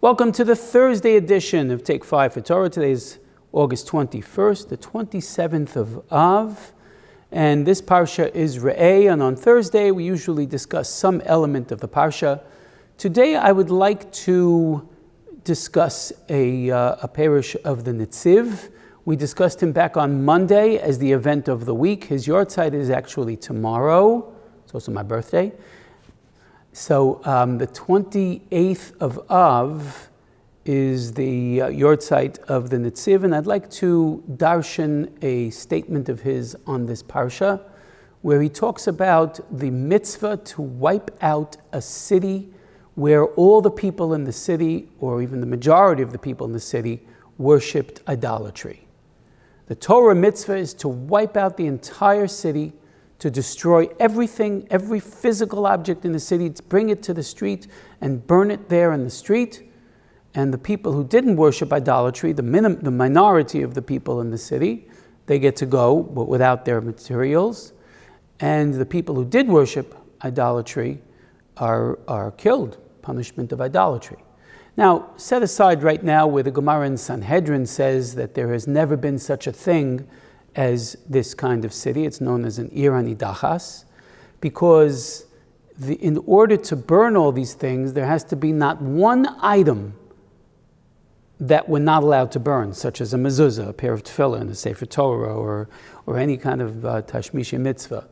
Welcome to the Thursday edition of Take 5 for Torah. Today is August 21st, the 27th of Av, and this parsha is Re'eh, and on Thursday we usually discuss some element of the parsha. Today I would like to discuss a parish of the Netziv. We discussed him back on Monday as the event of the week. His yahrzeit is actually tomorrow. It's also my birthday. So the 28th of Av is the yahrzeit of the Netziv, and I'd like to darshan a statement of his on this parsha, where he talks about the mitzvah to wipe out a city where all the people in the city, or even the majority of the people in the city, worshipped idolatry. The Torah mitzvah is to wipe out the entire city, to destroy everything, every physical object in the city, to bring it to the street and burn it there in the street. And the people who didn't worship idolatry, the minority of the people in the city, they get to go, but without their materials. And the people who did worship idolatry are killed, punishment of idolatry. Now, set aside right now where the Gemara in Sanhedrin says that there has never been such a thing as this kind of city. It's known as an Ir Hanidachas, because in order to burn all these things, there has to be not one item that we're not allowed to burn, such as a mezuzah, a pair of tefillin, a sefer Torah, or any kind of tashmishi mitzvah.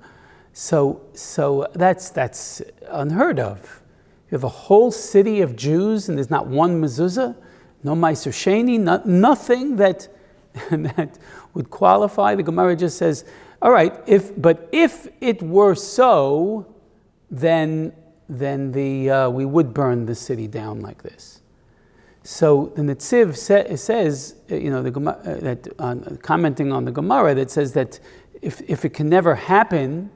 So that's unheard of. You have a whole city of Jews, and there's not one mezuzah, no meiser sheni, nothing that would qualify. The Gemara just says, all right, if it were so, then we would burn the city down like this. So the Netziv says, commenting on the Gemara, that says that if it can never happen,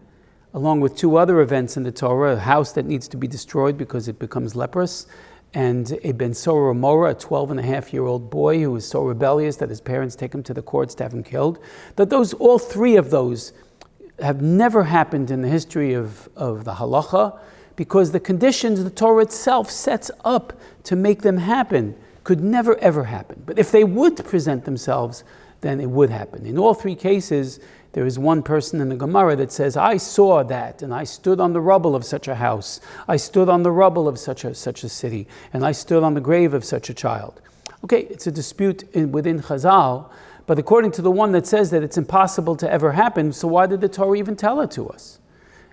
along with two other events in the Torah, a house that needs to be destroyed because it becomes leprous, and a Ben Sora Mora, a 12-and-a-half-year-old boy who is so rebellious that his parents take him to the courts to have him killed, that all three of those have never happened in the history of the halacha, because the conditions the Torah itself sets up to make them happen could never ever happen. But if they would present themselves, then it would happen. In all three cases, there is one person in the Gemara that says, I saw that, and I stood on the rubble of such a house. I stood on the rubble of such a city, and I stood on the grave of such a child. Okay, it's a dispute within Chazal, but according to the one that says that it's impossible to ever happen, so why did the Torah even tell it to us?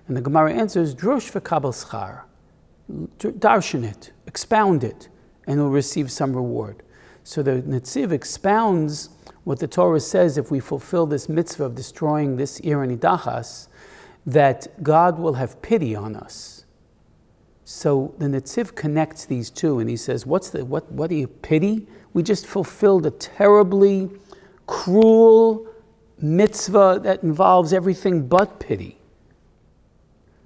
And the Gemara answers, Drush v'kabel schar. Darshan it, expound it, and you'll receive some reward. So the Netziv expounds what the Torah says: if we fulfill this mitzvah of destroying this Ir Hanidachas, that God will have pity on us. So the Netziv connects these two, and he says, what do you pity? We just fulfilled a terribly cruel mitzvah that involves everything but pity.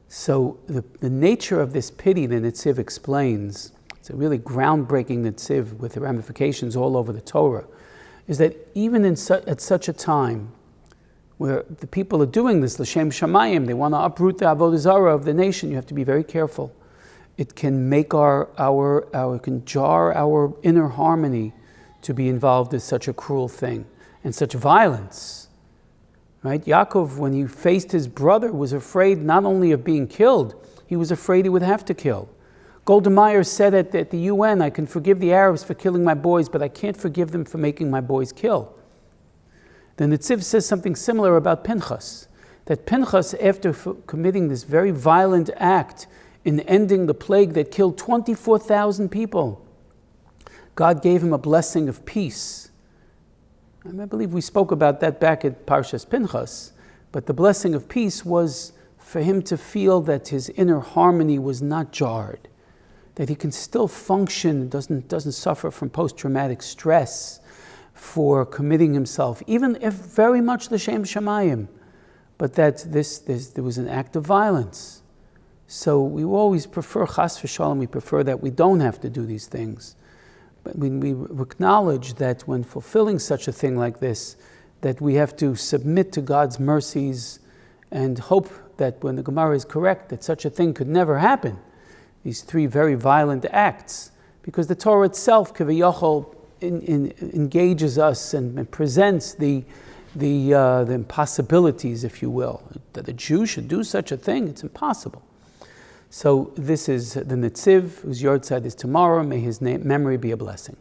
So the nature of this pity, the Netziv explains, it's a really groundbreaking Netziv with ramifications all over the Torah, is that even at such a time where the people are doing this, l'shem shamayim, they want to uproot the avodah zarah of the nation, you have to be very careful. It can make it can jar our inner harmony to be involved in such a cruel thing and such violence. Right? Yaakov, when he faced his brother, was afraid not only of being killed, he was afraid he would have to kill. Golda Meir said at the UN, I can forgive the Arabs for killing my boys, but I can't forgive them for making my boys kill. The Netziv says something similar about Pinchas, that Pinchas, after committing this very violent act in ending the plague that killed 24,000 people, God gave him a blessing of peace. And I believe we spoke about that back at Parshas Pinchas, but the blessing of peace was for him to feel that his inner harmony was not jarred, that he can still function, doesn't suffer from post-traumatic stress for committing himself, even if very much l'shem shamayim, but that there was an act of violence. So we always prefer, chas v'shalom, we prefer that we don't have to do these things. But we acknowledge that when fulfilling such a thing like this, that we have to submit to God's mercies and hope that when the Gemara is correct, that such a thing could never happen. These three very violent acts, because the Torah itself, kiviyachol, engages us and presents the impossibilities, if you will. That a Jew should do such a thing, it's impossible. So this is the Netziv, whose yard side is tomorrow. May his memory be a blessing.